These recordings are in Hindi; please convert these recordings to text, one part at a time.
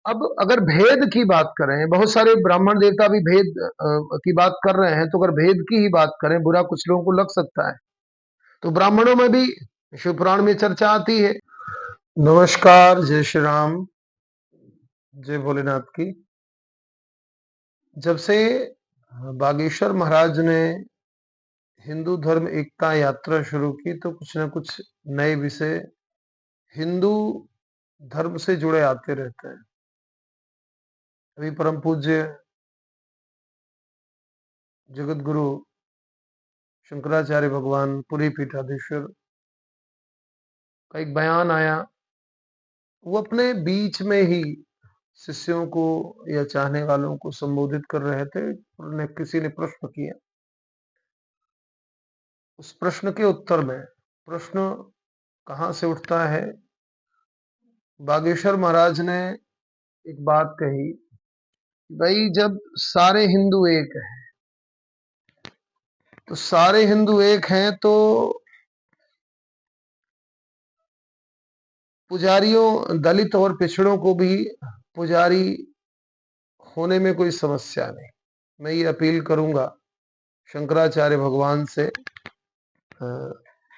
अब अगर भेद की बात करें, बहुत सारे ब्राह्मण देवता भी भेद की बात कर रहे हैं, तो अगर भेद की ही बात करें, बुरा कुछ लोगों को लग सकता है, तो ब्राह्मणों में भी शिव पुराण में चर्चा आती है। नमस्कार, जय श्री राम, जय भोलेनाथ की। जब से बागेश्वर महाराज ने हिंदू धर्म एकता यात्रा शुरू की, तो कुछ ना कुछ नए विषय हिंदू धर्म से जुड़े आते रहते हैं। अभी परम पूज्य जगत गुरु शंकराचार्य भगवान पुरी पीठाधीश्वर का एक बयान आया। वो अपने बीच में ही शिष्यों को या चाहने वालों को संबोधित कर रहे थे। उन्हें किसी ने प्रश्न किया। उस प्रश्न के उत्तर में प्रश्न कहाँ से उठता है, बागेश्वर महाराज ने एक बात कही, भाई जब सारे हिंदू एक हैं, तो सारे हिंदू एक हैं तो पुजारियों, दलित और पिछड़ों को भी पुजारी होने में कोई समस्या नहीं। मैं ये अपील करूंगा शंकराचार्य भगवान से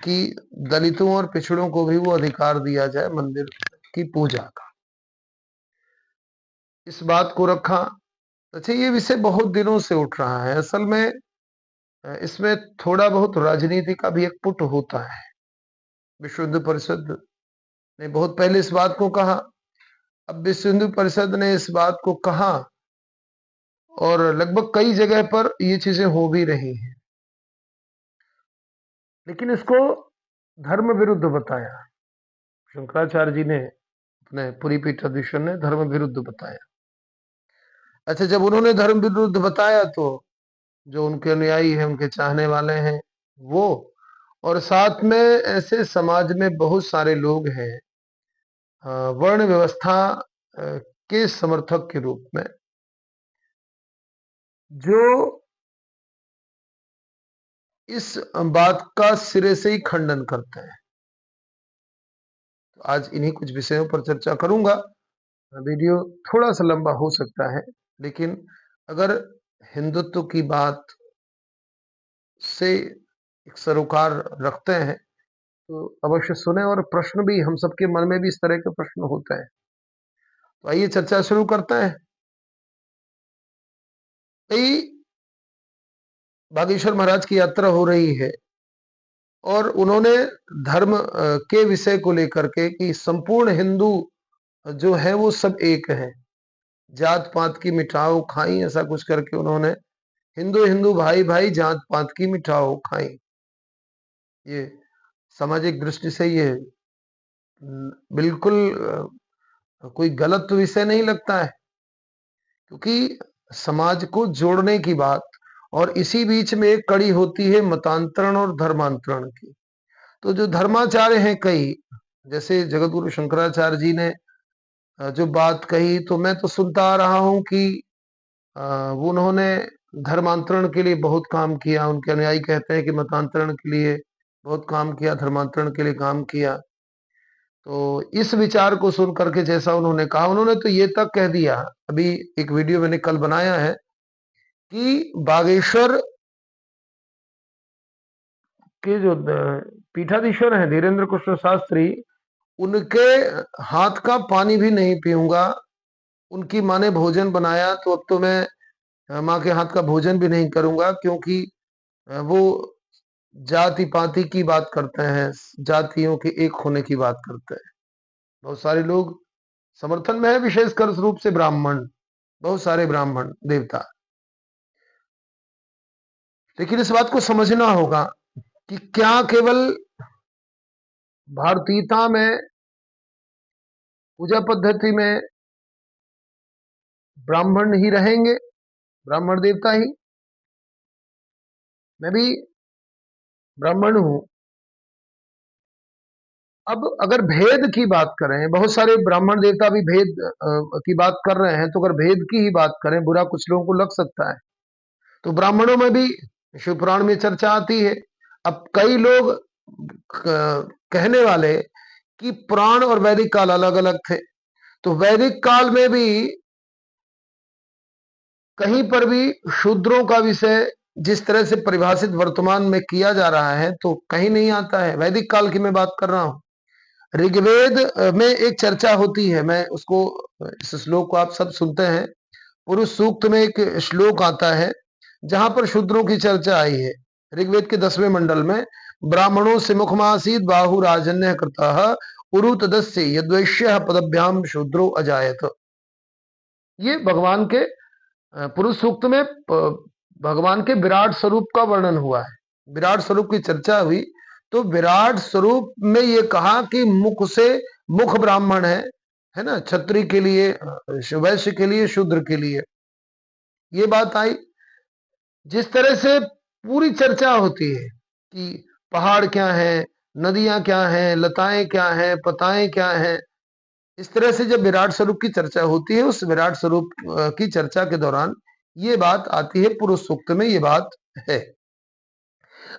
कि दलितों और पिछड़ों को भी वो अधिकार दिया जाए मंदिर की पूजा का। इस बात को रखा। अच्छा, ये विषय बहुत दिनों से उठ रहा है। असल में इसमें थोड़ा बहुत राजनीति का भी एक पुट होता है। विश्व हिंदू परिषद ने बहुत पहले इस बात को कहा, अब विश्व हिंदू परिषद ने इस बात को कहा और लगभग कई जगह पर ये चीजें हो भी रही हैं, लेकिन इसको धर्म विरुद्ध बताया। शंकराचार्य जी ने अपने पुरी पीठाधीश्वर ने धर्म विरुद्ध बताया। अच्छा, जब उन्होंने धर्म विरुद्ध बताया तो जो उनके अनुयायी हैं, उनके चाहने वाले हैं, वो और साथ में ऐसे समाज में बहुत सारे लोग हैं वर्ण व्यवस्था के समर्थक के रूप में, जो इस बात का सिरे से ही खंडन करते हैं। तो आज इन्हीं कुछ विषयों पर चर्चा करूंगा। वीडियो थोड़ा सा लंबा हो सकता है, लेकिन अगर हिंदुत्व की बात से एक सरोकार रखते हैं तो अवश्य सुने। और प्रश्न भी, हम सबके मन में भी इस तरह के प्रश्न होते हैं। तो आइए चर्चा शुरू करते हैं। कई बागेश्वर महाराज की यात्रा हो रही है और उन्होंने धर्म के विषय को लेकर के कि संपूर्ण हिंदू जो है वो सब एक है, जात पात की मिठाओ खाई, ऐसा कुछ करके उन्होंने हिंदू हिंदू भाई भाई जात पात की मिठाओ खाई। ये सामाजिक दृष्टि से ये बिल्कुल कोई गलत विषय नहीं लगता है, क्योंकि समाज को जोड़ने की बात, और इसी बीच में एक कड़ी होती है मतांतरण और धर्मांतरण की। तो जो धर्माचार्य हैं कई, जैसे जगतगुरु शंकराचार्य जी ने जो बात कही, तो मैं तो सुनता आ रहा हूं कि वो उन्होंने धर्मांतरण के लिए बहुत काम किया। उनके अनुयायी कहते हैं कि मतांतरण के लिए बहुत काम किया, धर्मांतरण के लिए काम किया। तो इस विचार को सुन करके जैसा उन्होंने कहा, उन्होंने तो ये तक कह दिया, अभी एक वीडियो मैंने कल बनाया है, कि बागेश्वर के जो पीठाधीश्वर हैं धीरेन्द्र कृष्ण शास्त्री, उनके हाथ का पानी भी नहीं पीऊंगा। उनकी माँ ने भोजन बनाया तो अब तो मैं माँ के हाथ का भोजन भी नहीं करूंगा, क्योंकि वो जाति पाति की बात करते हैं, जातियों के एक होने की बात करते हैं। बहुत सारे लोग समर्थन में है, विशेषकर रूप से ब्राह्मण, बहुत सारे ब्राह्मण देवता। लेकिन इस बात को समझना होगा कि क्या केवल भारतीयता में, पूजा पद्धति में ब्राह्मण ही रहेंगे, ब्राह्मण देवता ही? मैं भी ब्राह्मण हूं। अब अगर भेद की बात करें, बहुत सारे ब्राह्मण देवता भी भेद की बात कर रहे हैं, तो अगर भेद की ही बात करें, बुरा कुछ लोगों को लग सकता है, तो ब्राह्मणों में भी शिव पुराण में चर्चा आती है। अब कई लोग कहने वाले कि पुराण और वैदिक काल अलग अलग थे, तो वैदिक काल में भी कहीं पर भी शूद्रों का विषय जिस तरह से परिभाषित वर्तमान में किया जा रहा है तो कहीं नहीं आता है। वैदिक काल की मैं बात कर रहा हूं। ऋग्वेद में एक चर्चा होती है, मैं उसको, इस श्लोक को आप सब सुनते हैं। पुरुष सूक्त में एक श्लोक आता है जहां पर शूद्रों की चर्चा आई है। ऋग्वेद के 10वें मंडल में, ब्राह्मणों से मुखमासीत बाहु राजन्य कृतः उरु तदस्य यद्वैश्य पदभ्याम शूद्रो अजायत। ये भगवान के पुरुष सूक्त में भगवान के विराट स्वरूप का वर्णन हुआ है। विराट स्वरूप की चर्चा हुई तो विराट स्वरूप में ये कहा कि मुख से, मुख ब्राह्मण है ना, क्षत्रिय के लिए, वैश्य के लिए, शूद्र के लिए, ये बात आई। जिस तरह से पूरी चर्चा होती है कि पहाड़ क्या है, नदियां क्या हैं, लताएं क्या हैं, पताएं क्या हैं, इस तरह से जब विराट स्वरूप की चर्चा होती है, उस विराट स्वरूप की चर्चा के दौरान ये बात आती है, पुरुष सूक्त में ये बात है।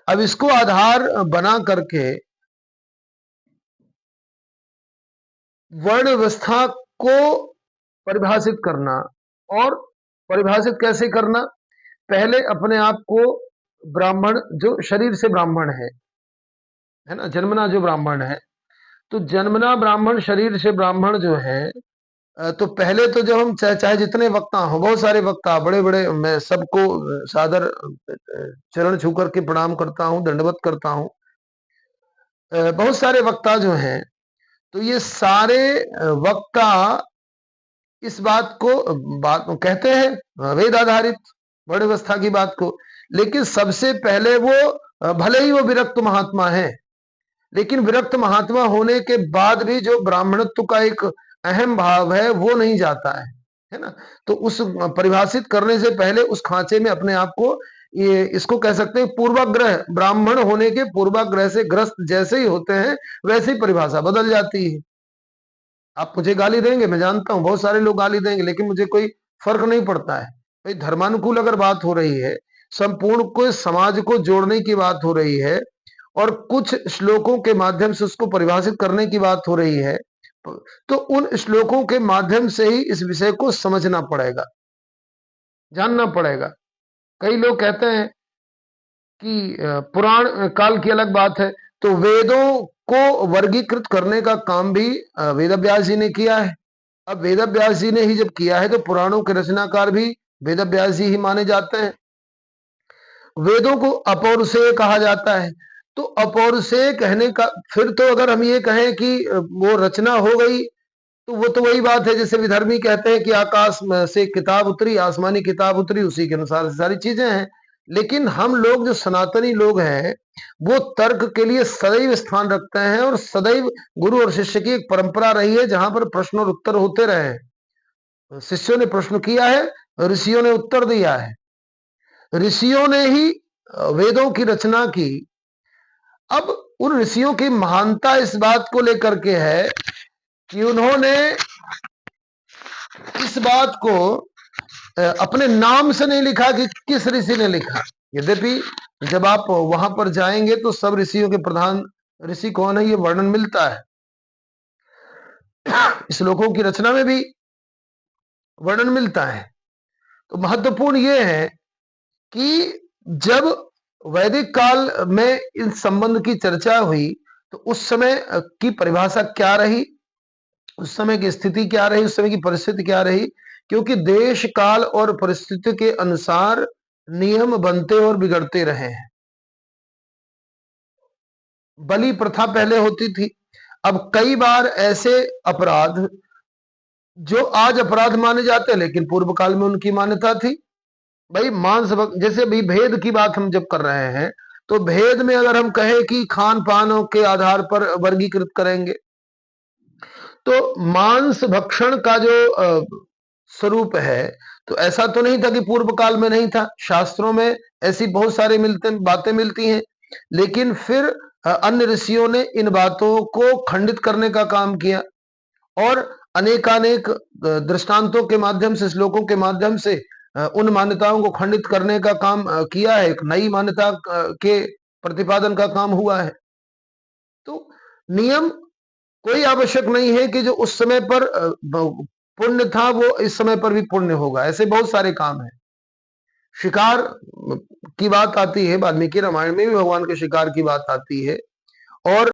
अब इसको आधार बना करके वर्ण व्यवस्था को परिभाषित करना, और परिभाषित कैसे करना, पहले अपने आप को ब्राह्मण, जो शरीर से ब्राह्मण है ना, जन्मना जो ब्राह्मण है, तो जन्मना ब्राह्मण, शरीर से ब्राह्मण जो है, तो पहले तो जब हम चाहे जितने वक्ता हो, बहुत सारे वक्ता, बड़े बड़े, मैं सबको सादर चरण छू करके प्रणाम करता हूं, दंडवत करता हूं। बहुत सारे वक्ता जो हैं, तो ये सारे वक्ता इस बात को कहते हैं, वेद आधारित वर्ण व्यवस्था की बात को। लेकिन सबसे पहले वो, भले ही वो विरक्त महात्मा है, लेकिन विरक्त महात्मा होने के बाद भी जो ब्राह्मणत्व का एक अहम भाव है वो नहीं जाता है ना। तो उस परिभाषित करने से पहले उस खांचे में अपने आप को, ये इसको कह सकते हैं पूर्वाग्रह, ब्राह्मण होने के पूर्वाग्रह से ग्रस्त जैसे ही होते हैं वैसे ही परिभाषा बदल जाती है। आप मुझे गाली देंगे, मैं जानता हूं बहुत सारे लोग गाली देंगे, लेकिन मुझे कोई फर्क नहीं पड़ता है भाई। धर्मानुकूल अगर बात हो रही है, संपूर्ण को, समाज को जोड़ने की बात हो रही है, और कुछ श्लोकों के माध्यम से उसको परिभाषित करने की बात हो रही है, तो उन श्लोकों के माध्यम से ही इस विषय को समझना पड़ेगा, जानना पड़ेगा। कई लोग कहते हैं कि पुराण काल की अलग बात है, तो वेदों को वर्गीकृत करने का काम भी वेदव्यास जी ने किया है। अब वेदव्यास जी ने ही जब किया है तो पुराणों के रचनाकार भी वेदव्यास जी ही माने जाते हैं। वेदों को अपौरुषेय कहा जाता है, तो अपौरुषेय कहने का, फिर तो अगर हम ये कहें कि वो रचना हो गई, तो वो तो वही बात है जैसे विधर्मी कहते हैं कि आकाश से किताब उतरी, आसमानी किताब उतरी, उसी के अनुसार सारी चीजें हैं। लेकिन हम लोग जो सनातनी लोग हैं, वो तर्क के लिए सदैव स्थान रखते हैं, और सदैव गुरु और शिष्य की एक परंपरा रही है जहां पर प्रश्न और उत्तर होते रहे हैं। शिष्यों ने प्रश्न किया है, ऋषियों ने उत्तर दिया है। ऋषियों ने ही वेदों की रचना की। अब उन ऋषियों की महानता इस बात को लेकर के है कि उन्होंने इस बात को अपने नाम से नहीं लिखा कि किस ऋषि ने लिखा। यद्यपि जब आप वहां पर जाएंगे तो सब ऋषियों के प्रधान ऋषि कौन है ये वर्णन मिलता है, श्लोकों की रचना में भी वर्णन मिलता है। तो महत्वपूर्ण यह है कि जब वैदिक काल में इस संबंध की चर्चा हुई तो उस समय की परिभाषा क्या रही, उस समय की स्थिति क्या रही, उस समय की परिस्थिति क्या रही, क्योंकि देश काल और परिस्थिति के अनुसार नियम बनते और बिगड़ते रहे हैं। बलि प्रथा पहले होती थी, अब कई बार ऐसे अपराध जो आज अपराध माने जाते हैं लेकिन पूर्व काल में उनकी मान्यता थी। भाई जैसे भी भेद की बात हम जब कर रहे हैं, तो भेद में अगर हम कहें कि खान पानों के आधार पर वर्गीकृत करेंगे, तो मांस भक्षण का जो स्वरूप है, तो ऐसा तो नहीं था कि पूर्व काल में नहीं था। शास्त्रों में ऐसी बहुत सारे बातें मिलती हैं, लेकिन फिर अन्य ऋषियों ने इन बातों को खंडित करने का काम किया, और अनेकानेक दृष्टांतों के माध्यम से, श्लोकों के माध्यम से उन मान्यताओं को खंडित करने का काम किया है। एक नई मान्यता के प्रतिपादन का काम हुआ है। तो नियम कोई आवश्यक नहीं है कि जो उस समय पर पुण्य था वो इस समय पर भी पुण्य होगा। ऐसे बहुत सारे काम हैं। शिकार की बात आती है, वाल्मीकि रामायण में भी भगवान के शिकार की बात आती है। और